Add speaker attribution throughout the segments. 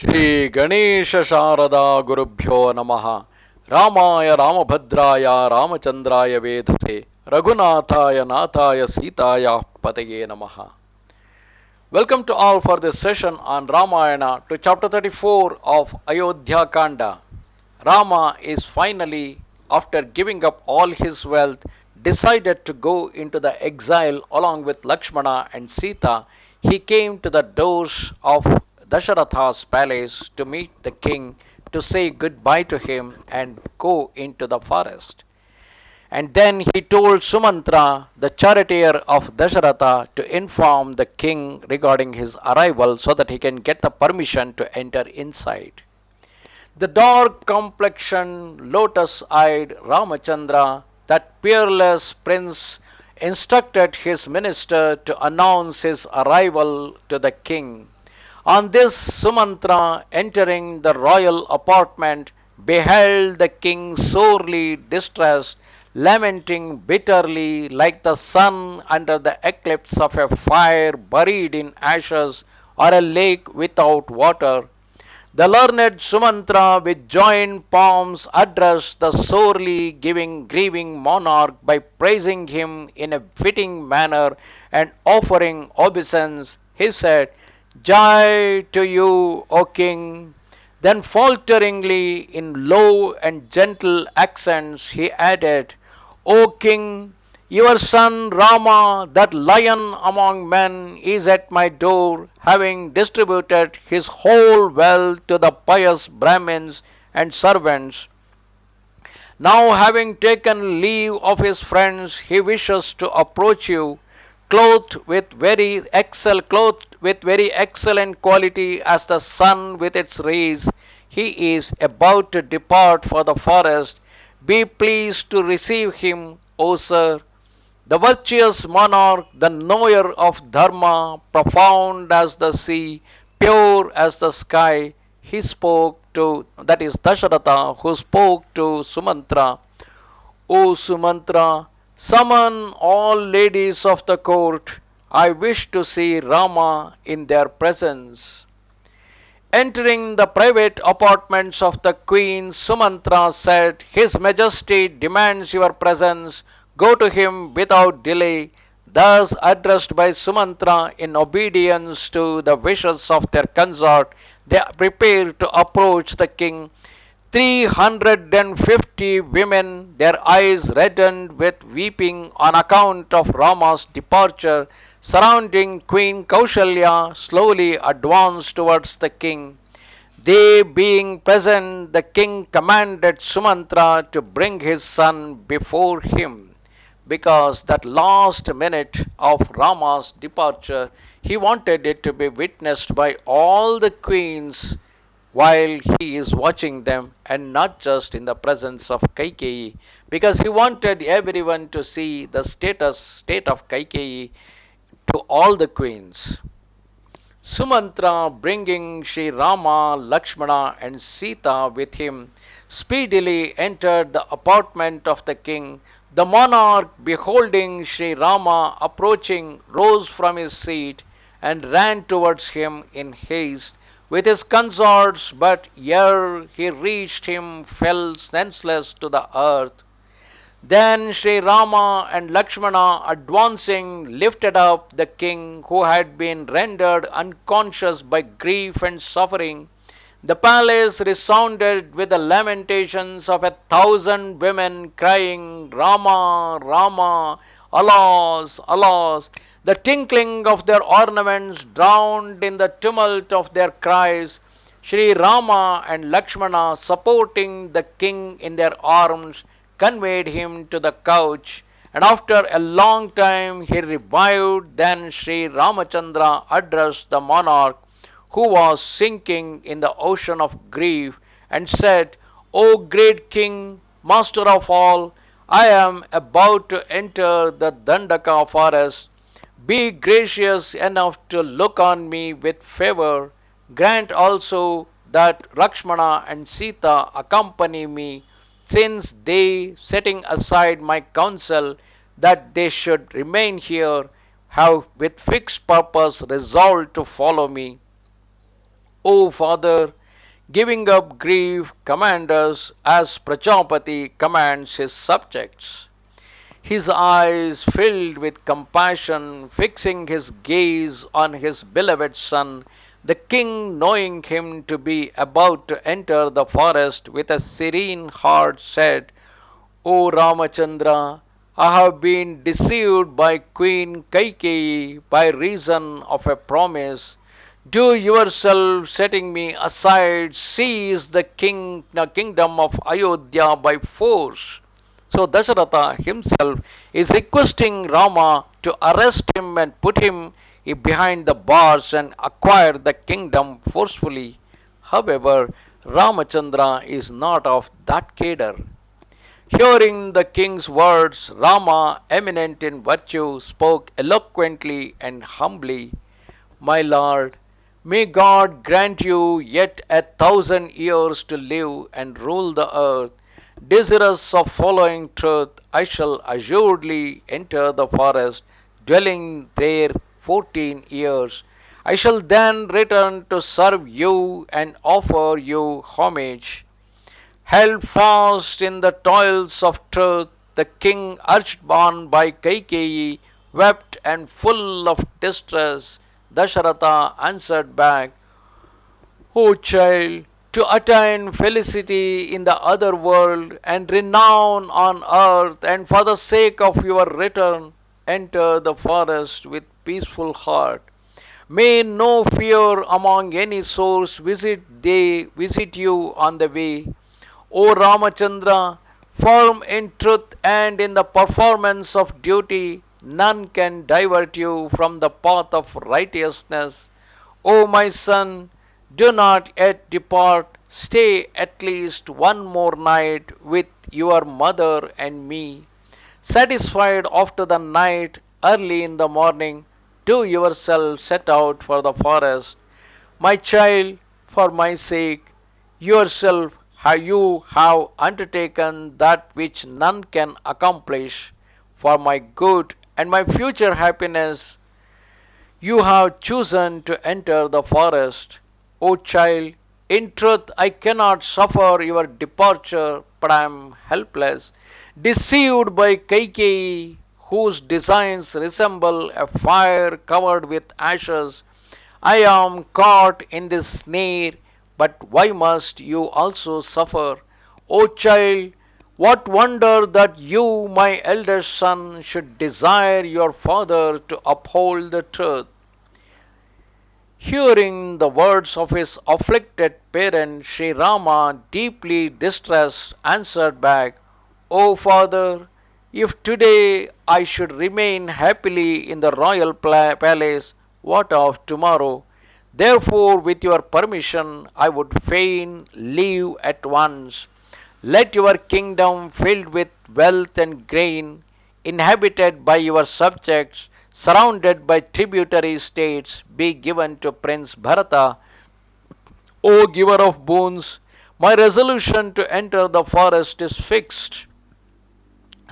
Speaker 1: ಶ್ರೀ ಗಣೇಶ ಶಾರದಾ ಗುರುಭ್ಯೋ ನಮಃ. ರಾಮಾಯ ರಾಮಭದ್ರಾಯ ರಾಮಚಂದ್ರಾಯ ವೇಧಸೆ ರಘುನಾಥಾಯ ನಾಥಾಯ ಸೀತಾಯ ಪತಯೇ ನಮಃ. Welcome to all for this session on Ramayana to chapter 34 of Ayodhya Kanda. Rama is finally, after giving up all his wealth, decided to go into the exile along with Lakshmana and Sita. He came to the doors of Dasharatha's palace to meet the king, to say goodbye to him and go into the forest. And then he told Sumantra, the charioteer of Dasharatha, to inform the king regarding his arrival so that he can get the permission to enter inside. The dark complexioned, lotus eyed Ramachandra, that peerless prince, instructed his minister to announce his arrival to the king. On this, Sumantra, entering the royal apartment, beheld the king sorely distressed, lamenting bitterly like the sun under the eclipse of a fire buried in ashes or a lake without water. The learned Sumantra with joined palms addressed the sorely grieving monarch by praising him in a fitting manner and offering obeisance. He said, "Jai to you, O king." Then falteringly in low and gentle accents he added, "O king, your son Rama, that lion among men, is at my door, having distributed his whole wealth to the pious Brahmins and servants. Now, having taken leave of his friends, he wishes to approach you, clothed with very excellent quality as the sun with its rays. He is about to depart for the forest. Be pleased to receive him, O sir." The virtuous monarch, the knower of Dharma, profound as the sea, pure as the sky, he spoke to, that is Dasharatha, who spoke to Sumantra, "O Sumantra, summon all ladies of the court. I wish to see Rama in their presence." Entering the private apartments of the queen, Sumantra said, "His Majesty demands your presence. Go to him without delay." Thus addressed by Sumantra in obedience to the wishes of their consort, they prepared to approach the king. 350 women, their eyes reddened with weeping on account of Rama's departure, surrounding Queen Kaushalya, slowly advanced towards the king. They being present, the king commanded Sumantra to bring his son before him, because that last minute of Rama's departure, he wanted it to be witnessed by all the queens while he is watching them, and not just in the presence of Kaikeyi, because he wanted everyone to see the state of Kaikeyi to all the queens. Sumantra, bringing Sri Rama, Lakshmana and Sita with him, speedily entered the apartment of the king. The monarch, beholding Sri Rama approaching, rose from his seat and ran towards him in haste with his consorts, but ere he reached him, fell senseless to the earth. Then Sri Rama and Lakshmana, advancing, lifted up the king, who had been rendered unconscious by grief and suffering. The palace resounded with the lamentations of 1,000 women crying, "Rama, Rama, alas, alas." The tinkling of their ornaments drowned in the tumult of their cries. Sri Rama and Lakshmana, supporting the king in their arms, conveyed him to the couch, and after a long time he revived. Then Sri Ramachandra addressed the monarch, who was sinking in the ocean of grief, and said, "O great king, master of all, I am about to enter the Dandaka forest. Be gracious enough to look on me with favor. Grant also that Lakshmana and Sita accompany me, since they, setting aside my counsel that they should remain here, have with fixed purpose resolved to follow me." O Father, giving up grief, command us as Prajapati commands his subjects. His eyes filled with compassion, fixing his gaze on his beloved son, the king, knowing him to be about to enter the forest with a serene heart, said, O Ramachandra, I have been deceived by Queen Kaikeyi by reason of a promise. Do yourself, setting me aside, seize the kingdom of Ayodhya by force. So Dasharatha himself is requesting Rama to arrest him and put him behind the bars and acquire the kingdom forcefully. However, Ramachandra is not of that cadre. Hearing the king's words, Rama, eminent in virtue, spoke eloquently and humbly. My lord, may God grant you yet 1,000 years to live and rule the earth. Desirous of following truth, I shall assuredly enter the forest, dwelling there 14 years. I shall then return to serve you and offer you homage. Held fast in the toils of truth, the king, urged on by Kaikeyi, wept and full of distress. Dasharatha answered back, O child, to attain felicity in the other world and renown on earth, and for the sake of your return, enter the forest with peaceful heart. May no fear among any souls visit you on the way. O Ramachandra, firm in truth and in the performance of duty, none can divert you from the path of righteousness. O my son, do not yet depart. Stay at least one more night with your mother and me. Satisfied after the night, early in the morning, do yourself set out for the forest. My child, for my sake, yourself you have undertaken that which none can accomplish. For my good and my future happiness, you have chosen to enter the forest. O child, in truth I cannot suffer your departure, but I am helpless, deceived by Kaikeyi, whose designs resemble a fire covered with ashes. I am caught in this snare, but why must you also suffer? O child, what wonder that you, my elder son, should desire your father to uphold the truth? Hearing the words of his afflicted parent, Sri Rama, deeply distressed, answered back, O father, if today I should remain happily in the royal palace, what of tomorrow? Therefore, with your permission, I would fain leave at once. Let your kingdom filled with wealth and grain, inhabited by your subjects, surrounded by tributary states, be given to Prince Bharata. O giver of boons, my resolution to enter the forest is fixed.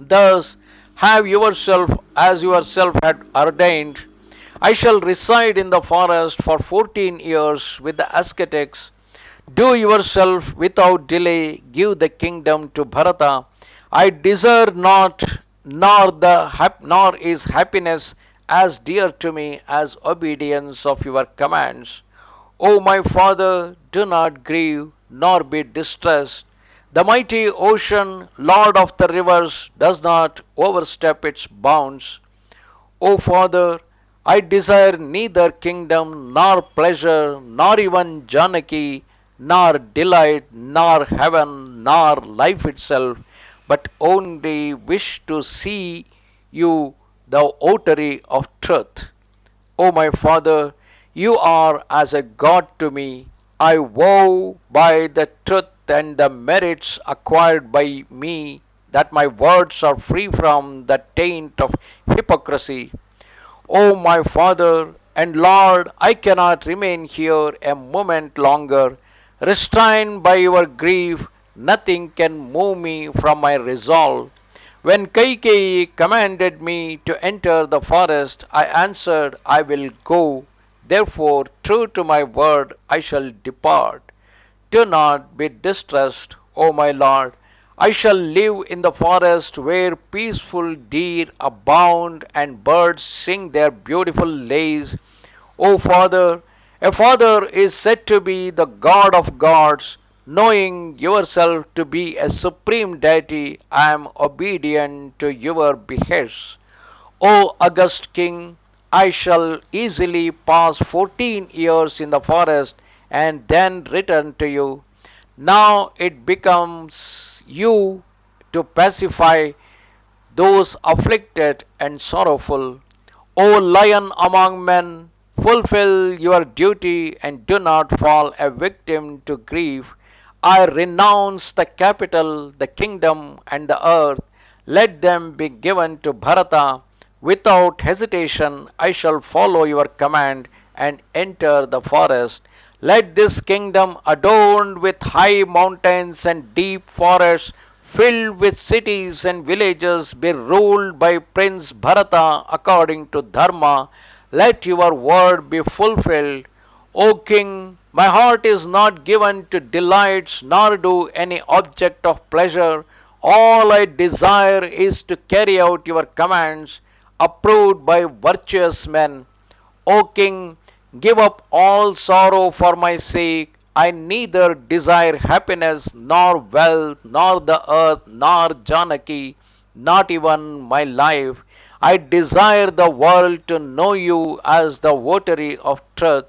Speaker 1: Thus, have yourself as yourself had ordained. I shall reside in the forest for 14 years with the ascetics. Do yourself without delay give the kingdom to Bharata. I desire not, nor is happiness as dear to me as obedience of your commands. O my father, do not grieve, nor be distressed. The mighty ocean, lord of the rivers, does not overstep its bounds. O Father, I desire neither kingdom, nor pleasure, nor even Janaki, nor delight, nor heaven, nor life itself, but only wish to see you, the votary of truth. O my Father, you are as a God to me. I vow by the truth and the merits acquired by me that my words are free from the taint of hypocrisy. O my Father and Lord, I cannot remain here a moment longer. Restrained by your grief, nothing can move me from my resolve. When Kaikeyi commanded me to enter the forest, I answered, I will go. Therefore, true to my word, I shall depart. Do not be distressed, O my Lord. I shall live in the forest where peaceful deer abound and birds sing their beautiful lays. O Father, a father is said to be the God of gods. Knowing yourself to be a supreme deity, I am obedient to your behests. O august king, I shall easily pass 14 years in the forest and then return to you. Now it becomes you to pacify those afflicted and sorrowful. O lion among men, fulfill your duty and do not fall a victim to grief. I renounce the capital, the kingdom, and the earth. Let them be given to Bharata. Without hesitation, I shall follow your command and enter the forest. Let this kingdom, adorned with high mountains and deep forests, filled with cities and villages, be ruled by Prince Bharata according to Dharma. Let your word be fulfilled. O King, my heart is not given to delights, nor do any object of pleasure. All I desire is to carry out your commands, approved by virtuous men. O King, give up all sorrow for my sake. I neither desire happiness, nor wealth, nor the earth, nor Janaki, not even my life. I desire the world to know you as the votary of truth.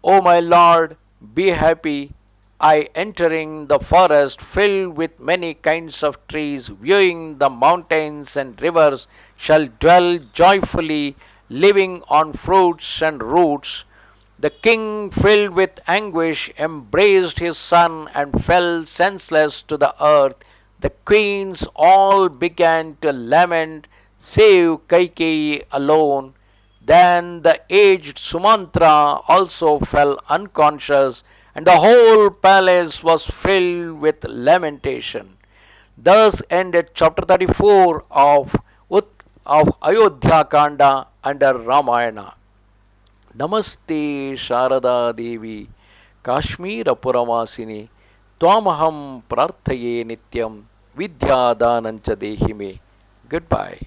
Speaker 1: O my Lord, be happy. I, entering the forest filled with many kinds of trees, viewing the mountains and rivers, shall dwell joyfully, living on fruits and roots. The king, filled with anguish, embraced his son and fell senseless to the earth. The queens all began to lament, save Kaikeyi alone. Then the aged Sumantra also fell unconscious, and the whole palace was filled with lamentation. Thus ended chapter 34 of Ayodhya Kanda under Ramayana. Namaste Sharada Devi Kashmira Puramasini Twamaham Prarthaye Nityam Vidya Danancha Dehime. Goodbye.